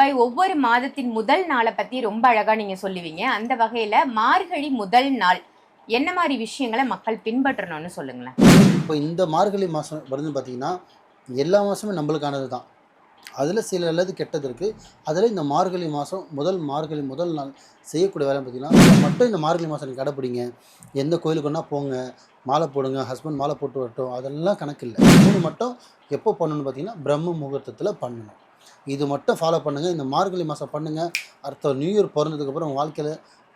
ஒவ்வொரு மாதத்தின் முதல் நாளை பத்தி ரொம்ப அழகா நீங்க சொல்லுவீங்க. அந்த வகையில மார்கழி முதல் நாள் என்ன மாரி விஷயங்கள மக்கள் பின்பற்றணும்னு சொல்லுங்களேன்? இப்போ இந்த மார்கழி மாதம் வருதுன்னு பார்த்தீங்கன்னா, எல்லா மாதமும் நம்மளுக்கானது தான். அதில் சில நல்லது கெட்டது இருக்குது. அதில் இந்த மார்கழி மாதம் மார்கழி முதல் நாள் செய்யக்கூடிய வேலைன்னு பார்த்தீங்கன்னா, இதை மட்டும் இந்த மார்கழி மாதம் நீங்கள் கடைப்பிடிங்க. எந்த கோயிலுக்கு வேணா போங்க, மாலை போடுங்க, ஹஸ்பண்ட் மாலை போட்டு வரட்டும், அதெல்லாம் கணக்கு இல்ல. 3 மட்டும் எப்போ பண்ணணும்னு பார்த்தீங்கன்னா, பிரம்ம முகூர்த்தத்தில் பண்ணணும். இது மட்டும் ஃபாலோ பண்ணுங்கள். இந்த மார்கழி மாதம் பண்ணுங்கள். அடுத்த நியூ இயர் பொறந்ததுக்கப்புறம் உங்கள் வாழ்க்கையில்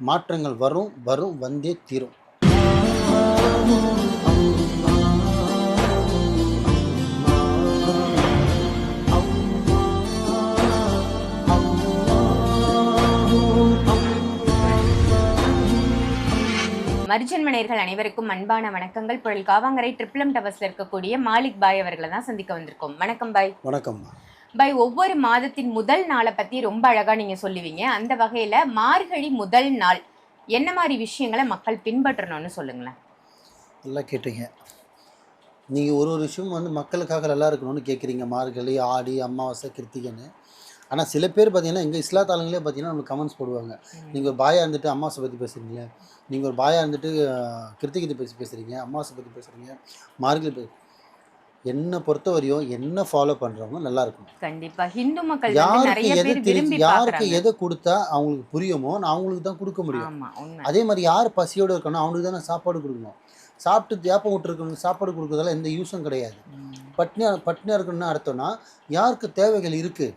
மாற்றங்கள் வரும், வந்தே தீரும். மருஜன்மனையர்கள் அனைவருக்கும் அன்பான வணக்கங்கள். பொருள் காவாங்கரை ட்ரிபிள் டவர்ஸ்ல இருக்கக்கூடிய மாலிக் பாய் அவர்களை தான் சந்திக்க வந்திருக்கோம். வணக்கம் பாய். வணக்கம் ஒவ்வொரு மாதத்தின் முதல் நாளை பத்தி ரொம்ப அழகா நீங்க சொல்லுவீங்க. அந்த வகையில மார்கழி முதல் நாள் என்ன மாதிரி விஷயங்களை மக்கள் பின்பற்றணும்னு சொல்லுங்களேன்? நல்லா கேட்டீங்க. நீங்கள் ஒரு விஷயம் மக்களுக்காக நல்லா இருக்கணும்னு கேட்குறீங்க. மார்கழி, ஆடி, அமாவாசை, கிருத்திகைன்னு. ஆனால் சில பேர் பார்த்தீங்கன்னா, எங்கள் இஸ்லாத் ஆளுங்களே பார்த்தீங்கன்னா நமக்கு கமெண்ட்ஸ் போடுவாங்க. நீங்கள் ஒரு பாயா இருந்துட்டு அமாவாசை பற்றி பேசுகிறீங்க, நீங்கள் ஒரு பாயா இருந்துட்டு கிருத்திகை பற்றி பேசுகிறீங்க, அமாவாசை பற்றி பேசுகிறீங்க, மார்கழி என்னை பொறுத்தவரையும் என்ன ஃபாலோ பண்ணுறவங்க நல்லா இருக்கணும். கண்டிப்பாக ஹிந்து மக்கள் யாருக்கு எதை கொடுத்தா அவங்களுக்கு புரியுமோ நான் அவங்களுக்கு தான் கொடுக்க முடியும். அதே மாதிரி யார் பசியோடு இருக்கணும் அவங்களுக்கு தான் நான் சாப்பாடு கொடுக்கணும். சாப்பிட்டு ஏப்பம் விட்டுருக்கணும் சாப்பாடு கொடுக்குறதால எந்த யூஸும் கிடையாது. பட்னியாக இருக்கணும்னு அர்த்தம்னா யாருக்கு தேவைகள் இருக்குது.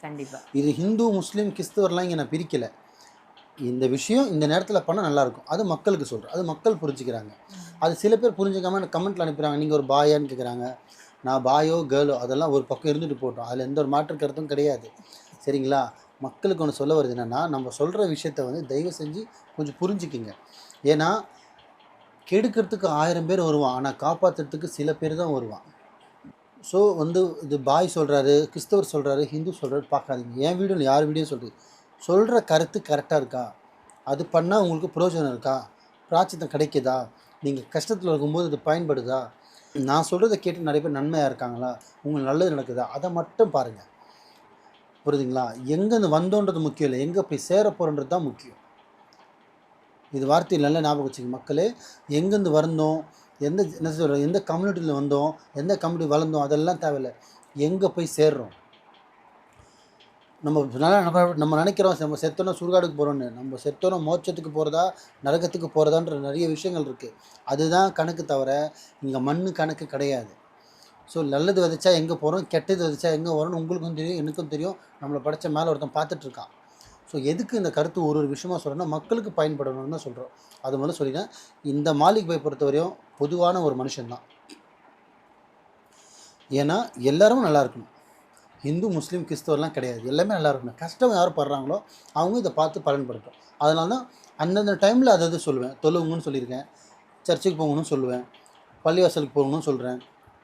கண்டிப்பாக இது ஹிந்து, முஸ்லீம், கிறிஸ்தவர்லாம் இங்கே நான் பிரிக்கலை. இந்த விஷயம் இந்த நேரத்தில் பண்ணால் நல்லாயிருக்கும். அது மக்களுக்கு சொல்கிறேன். அது மக்கள் புரிஞ்சுக்கிறாங்க. அது சில பேர் புரிஞ்சுக்காமல் எனக்கு கமெண்ட்டில் அனுப்புகிறாங்க. நீங்கள் ஒரு பாயான்னு கேட்குறாங்க. நான் பாயோ கேர்ளோ அதெல்லாம் ஒரு பக்கம் இருந்துட்டு போட்டோம். அதில் எந்த ஒரு மாற்று கருத்தும் கிடையாது. சரிங்களா? மக்களுக்கு ஒன்று சொல்ல வருது என்னென்னா, நம்ம சொல்கிற விஷயத்த தயவு செஞ்சு கொஞ்சம் புரிஞ்சுக்கிங்க. ஏன்னா கெடுக்கிறதுக்கு 1000 பேர் வருவான், ஆனால் காப்பாற்றுறதுக்கு சில பேர் தான் வருவான். ஸோ இது பாய் சொல்கிறாரு, கிறிஸ்தவர் சொல்கிறாரு, ஹிந்து சொல்கிறாரு பார்க்காதீங்க. என் வீடியோ யார் வீடியோ சொல்கிற கருத்து கரெக்டாக இருக்கா? அது பண்ணால் உங்களுக்கு பிரயோஜனம் இருக்கா? பிராச்சித்தம் கிடைக்குதா? நீங்கள் கஷ்டத்தில் இருக்கும்போது இது பயன்படுதா? நான் சொல்கிறத கேட்டு நிறைய பேர் நன்மையாக இருக்காங்களா? உங்களுக்கு நல்லது நடக்குதா? அதை மட்டும் பாருங்கள். புரியுதுங்களா? எங்கேருந்து வந்தோன்றது முக்கியம் இல்லை, எங்கே போய் சேர போகிறன்றது தான் முக்கியம். இது வார்த்தையில் நல்லா ஞாபகம் வச்சுங்க மக்களே. எங்கேருந்து வந்தோம், என்ன சொல்கிறோம், எந்த கம்யூனிட்டியில் வந்தோம், எந்த கம்யூனிட்டி வளர்ந்தோம், அதெல்லாம் தேவையில்லை. எங்கே போய் சேர்றோம். நம்ம நினைக்கிறோம் நம்ம செத்தோன்னா சுடுகாடுக்கு போகிறோன்னு. நம்ம செத்தோன்னா மோட்சத்துக்கு போகிறதா நரகத்துக்கு போகிறதான்ற நிறைய விஷயங்கள் இருக்குது. அதுதான் கணக்கு தவிர இங்கே மண் கணக்கு கிடையாது. ஸோ நல்லது விதைச்சா எங்கே போகிறோம், கெட்டது விதைச்சா எங்கே வரோன்னு உங்களுக்கும் தெரியும், எனக்கும் தெரியும். நம்மளை படைச்ச மேலே ஒருத்தன் பார்த்துட்ருக்கான். ஸோ எதுக்கு இந்த கருத்து ஒரு விஷயமா சொல்கிறேன்னா, மக்களுக்கு பயன்படணும்னு தான் சொல்கிறோம். அது முதல்ல சொல்லிட்டேன். இந்த மாலிக் பாய் பொறுத்தவரையும் பொதுவான ஒரு மனுஷன்தான். ஏன்னா எல்லாரும் நல்லா இருக்கணும். ஹிந்து, முஸ்லீம், கிறிஸ்தவர்லாம் கிடையாது. எல்லாமே நல்லா இருக்கணும். கஷ்டம் யார் படுறாங்களோ அவங்க இதை பார்த்து பலன்படுத்தும். அதனால தான் அந்தந்த டைமில் அதை சொல்லுவேன். தொழுவுங்கன்னு சொல்லியிருக்கேன், சர்ச்சுக்கு போகணும்னு சொல்லுவேன், பள்ளிவாசலுக்கு போகணும்னு சொல்கிறேன்,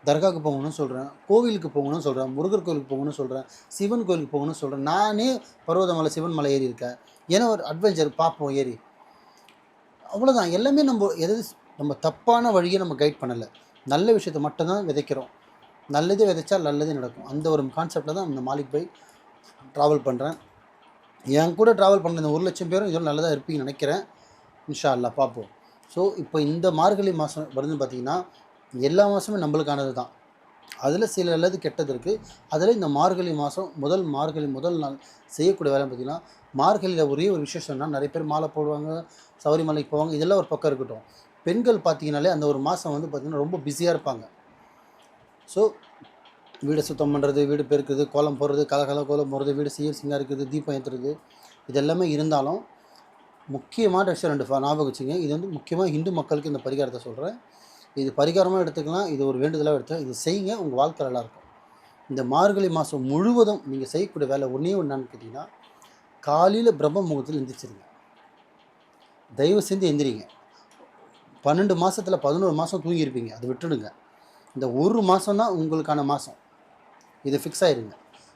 தர்காவுக்கு போகணும்னு சொல்கிறேன், கோவிலுக்கு போகணும்னு சொல்கிறேன், முருகர் கோவிலுக்கு போகணும்னு சொல்கிறேன், சிவன் கோவிலுக்கு போகணும்னு சொல்கிறேன். நானே பர்வதமலை, சிவன் மலை ஏறி இருக்கேன். ஏன்னா ஒரு அட்வென்ச்சர் பார்ப்போம் ஏறி. அவ்வளோதான். எல்லாமே நம்ம தப்பான வழியை நம்ம கைட் பண்ணலை. நல்ல விஷயத்தை மட்டும்தான் விதைக்கிறோம். நல்லதே விதைச்சா நல்லதே நடக்கும். அந்த ஒரு கான்செப்டில் தான் இந்த மாலிக் பாய் ட்ராவல் பண்ணுறேன். என் கூட ட்ராவல் பண்ண இந்த 1,00,000 பேரும் இதோட நல்லதாக இருப்பீங்கன்னு நினைக்கிறேன். இன்ஷா அல்லாஹ் பார்ப்போம். ஸோ இப்போ இந்த மார்கழி மாதம் வருதுன்னு பார்த்தீங்கன்னா, எல்லா மாதமும் நம்மளுக்கானது தான். அதில் சில நல்லது கெட்டது இருக்குது. அதில் இந்த மார்கழி மாதம் மார்கழி முதல் நாள் செய்யக்கூடிய வேலை பார்த்திங்கன்னா, மார்கழியில் ஒரே ஒரு விசேஷம்னா நிறைய பேர் மாலை போடுவாங்க, சபரிமலைக்கு போவாங்க. இதெல்லாம் ஒரு பக்கம் இருக்கட்டும். பெண்கள் பார்த்திங்கனாலே அந்த ஒரு மாதம் பார்த்திங்கன்னா ரொம்ப பிஸியாக இருப்பாங்க. ஸோ வீடை சுத்தம் பண்ணுறது, வீடு பெருக்குறது, கோலம் போடுறது, கோலம் போடுறது, வீடு சிங்காரிக்கிறது, தீபம் ஏற்றுறது, இதெல்லாமே இருந்தாலும் முக்கியமான விஷயம் 2 ஞாபகம் வச்சுங்க. இது முக்கியமாக ஹிந்து மக்களுக்கு இந்த பரிகாரத்தை சொல்கிறேன். இது பரிகாரமாக எடுத்துக்கலாம், இது ஒரு வேண்டுதலாக எடுத்துக்கலாம். இது செய்யுங்க, உங்கள் வாழ்க்கை நல்லாயிருக்கும். இந்த மார்கழி மாதம் முழுவதும் நீங்கள் செய்யக்கூடிய வேலை ஒன்றே என்னன்னு கேட்டிங்கன்னா, காலையில் பிரம்ம முகூர்த்தத்தில் எந்திரிச்சிருங்க. தயவு செஞ்சு எந்திரிங்க. 12 மாதத்தில் 11 மாதம் தூங்கியிருப்பீங்க, அதை விட்டுடுங்க. இந்த ஒரு மாதம் தான் உங்களுக்கான மாதம். இது ஃபிக்ஸ் ஆகிடுங்க.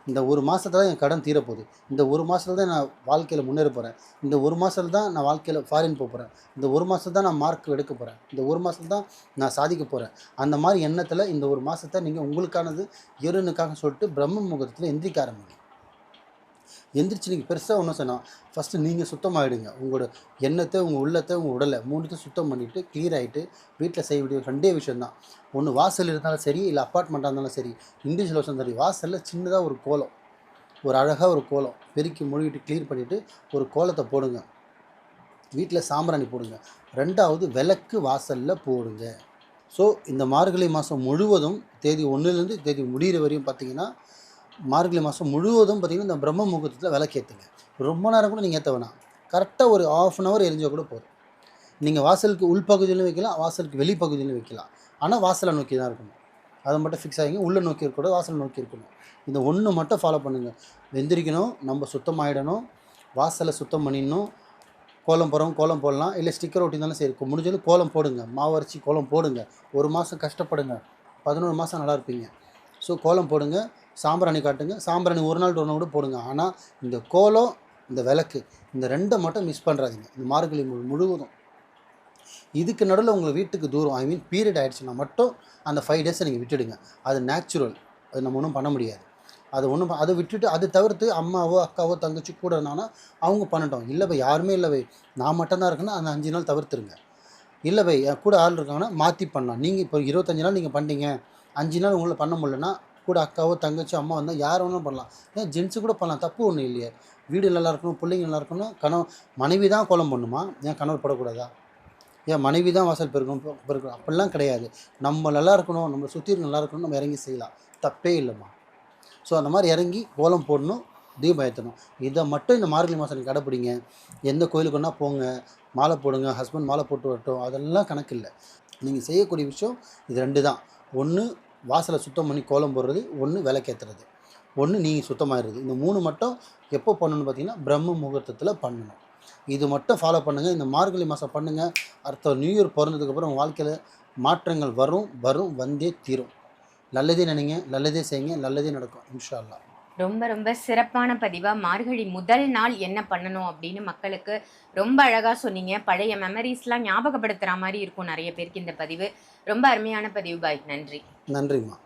இந்த ஒரு மாதத்தில் தான் என் கடன் தீரப்போகுது. இந்த ஒரு மாதத்தில் தான் நான் வாழ்க்கையில் முன்னேற போகிறேன். இந்த ஒரு மாதத்தில் தான் நான் வாழ்க்கையில் ஃபாரின் போகிறேன். இந்த ஒரு மாதத்தில் தான் நான் மார்க் எடுக்க போகிறேன். இந்த ஒரு மாதத்தில் தான் நான் சாதிக்க போகிறேன். அந்த மாதிரி எண்ணத்தில் இந்த ஒரு மாதத்தை நீங்கள் உங்களுக்கானது இறைவனுக்காக சொல்லிட்டு பிரம்ம முகூர்த்தத்தில் எந்திரிக்க ஆரம்பிங்க. எந்திரிச்சு நீங்கள் பெருசாக ஒன்றும் சொன்னால் ஃபஸ்ட்டு நீங்கள் சுத்தமாகிடுங்க. உங்களோட எண்ணத்தை, உங்கள் உள்ளத்தை, உங்கள் உடலை 3த்தையும் சுத்தம் பண்ணிவிட்டு க்ளியர் ஆகிட்டு வீட்டில் செய்ய வேண்டிய 2 விஷயம் தான். ஒன்று வாசல் இருந்தாலும் சரி, இல்லை அப்பார்ட்மெண்ட்டாக இருந்தாலும் சரி, இண்டிவிஜுவல் ஹவுஸ் இருந்தாலும் சரி, வாசலில் சின்னதாக ஒரு கோலம், ஒரு அழகாக ஒரு கோலம் பெருக்கி மொழிகிட்டு க்ளீன் பண்ணிவிட்டு ஒரு கோலத்தை போடுங்க. வீட்டில் சாம்பிராணி போடுங்க. 2வது விளக்கு வாசலில் போடுங்க. ஸோ இந்த மார்கழி மாதம் முழுவதும் தேதி 1லேருந்து தேதி முடிகிற வரையும் பார்த்தீங்கன்னா, மார்கழி மாதம் முழுவதும் பார்த்தீங்கன்னா இந்த பிரம்ம முகூர்த்தத்தில் விளக்கேற்றுங்க. ரொம்ப நேரம் கூட நீங்கள் ஏற்ற வேணாம். கரெக்டாக ஒரு 1/2 hour எரிஞ்சால் கூட போதும். நீங்கள் வாசலுக்கு உள்பகுதியிலும் வைக்கலாம், வாசலுக்கு வெளிப்பகுதியிலும் வைக்கலாம். ஆனால் வாசலை நோக்கி தான் இருக்கணும். அதை மட்டும் ஃபிக்ஸ் ஆகிங்க. உள்ளே நோக்கி இருக்கக்கூடாது, வாசலை நோக்கி இருக்கணும். இந்த ஒன்று மட்டும் ஃபாலோ பண்ணுங்கள். எந்திரிக்கணும், நம்ம சுத்தமாகிடணும், வாசலை சுத்தம் பண்ணிடணும். கோலம் போடுறவங்க கோலம் போடலாம், இல்லை ஸ்டிக்கர் ஒட்டினாலும் சரி. முடிஞ்சது கோலம் போடுங்க, மாவு அரைச்சி கோலம் போடுங்க. 1 மாதம் கஷ்டப்படுங்க, 11 மாதம் நல்லா இருப்பீங்க. ஸோ கோலம் போடுங்க, சாம்பிராணி காட்டுங்க. சாம்பிராணி ஒரு நாள் கூட போடுங்க. ஆனால் இந்த கோலம், இந்த விளக்கு, இந்த 2 மட்டும் மிஸ் பண்ணுறாதீங்க இந்த மார்கழி முழுவதும். இதுக்கு நடுவில் உங்கள் வீட்டுக்கு தூரம், ஐ மீன் பீரியட் ஆகிடுச்சுன்னா மட்டும் அந்த 5 days நீங்கள் விட்டுடுங்க. அது நேச்சுரல், அது நம்ம ஒன்றும் பண்ண முடியாது. அதை விட்டுட்டு அதை தவிர்த்து அம்மாவோ அக்காவோ தங்கச்சி கூட இருந்தாங்கன்னா அவங்க பண்ணட்டும். இல்லை பை யாருமே இல்லை பை நான் மட்டும்தான் இருக்குன்னா அந்த 5 நாள் தவிர்த்துருங்க. இல்லை பை என் கூட ஆள் இருக்காங்கன்னா மாற்றி பண்ணலாம். நீங்கள் இப்போ 25 நாள் நீங்கள் பண்ணிட்டீங்க, 5 நாள் உங்களை பண்ண முடியலன்னா கூட அக்காவோ தங்கச்சி அம்மா வந்தால் யார் வேணாலும் பண்ணலாம். ஏன் ஜென்ஸு கூட பண்ணலாம், தப்பு ஒன்றும் இல்லையே. வீடு நல்லா இருக்கணும், பிள்ளைங்க நல்லா இருக்கணும். மனைவி தான் கோலம் பண்ணுமா, ஏன் கணவர் படக்கூடாதா? ஏன் மனைவி தான் வாசல் பெருக்கணும் அப்படிலாம் கிடையாது. நம்ம நல்லா இருக்கணும், நம்ம சுற்றி நல்லா இருக்கணும், நம்ம இறங்கி செய்யலாம், தப்பே இல்லைம்மா. ஸோ அந்த மாதிரி இறங்கி கோலம் போடணும், தீபம் ஏற்றணும். இதை மட்டும் இந்த மார்கழி மாதம் நீங்கள் கடைப்பிடிங்க. எந்த கோயிலுக்குன்னா போங்க, மாலை போடுங்க, ஹஸ்பண்ட் மாலை போட்டு வரட்டும், அதெல்லாம் கணக்கு இல்லை. நீங்கள் செய்யக்கூடிய விஷயம் இது 2 தான். ஒன்று வாசலை சுத்தம் பண்ணி கோலம் போடுறது, ஒன்று விளக்கேற்றுறது, ஒன்று நீங்கள் சுத்தமாகிடுறது. இந்த 3 மட்டும் எப்போ பண்ணணும்னு பார்த்தீங்கன்னா பிரம்ம முகூர்த்தத்தில் பண்ணணும். இது மட்டும் ஃபாலோ பண்ணுங்கள். இந்த மார்கழி மாதம் பண்ணுங்கள். அடுத்த நியூ இயர் பிறந்ததுக்கப்புறம் உங்கள் வாழ்க்கையில் மாற்றங்கள் வரும், வந்தே தீரும். நல்லதே நினைங்க, நல்லதே செய்யுங்க, நல்லதே நடக்கும் இன்ஷா அல்லாஹ். ரொம்ப ரொம்ப சிறப்பான பதிவா மார்கழி முதல் நாள் என்ன பண்ணணும் அப்படின்னு மக்களுக்கு ரொம்ப அழகா சொன்னீங்க. பழைய மெமரிஸ்லாம் ஞாபகப்படுத்துற மாதிரி இருக்கும் நிறைய பேருக்கு இந்த பதிவு. ரொம்ப அருமையான பதிவு பாய். நன்றி. நன்றிம்மா.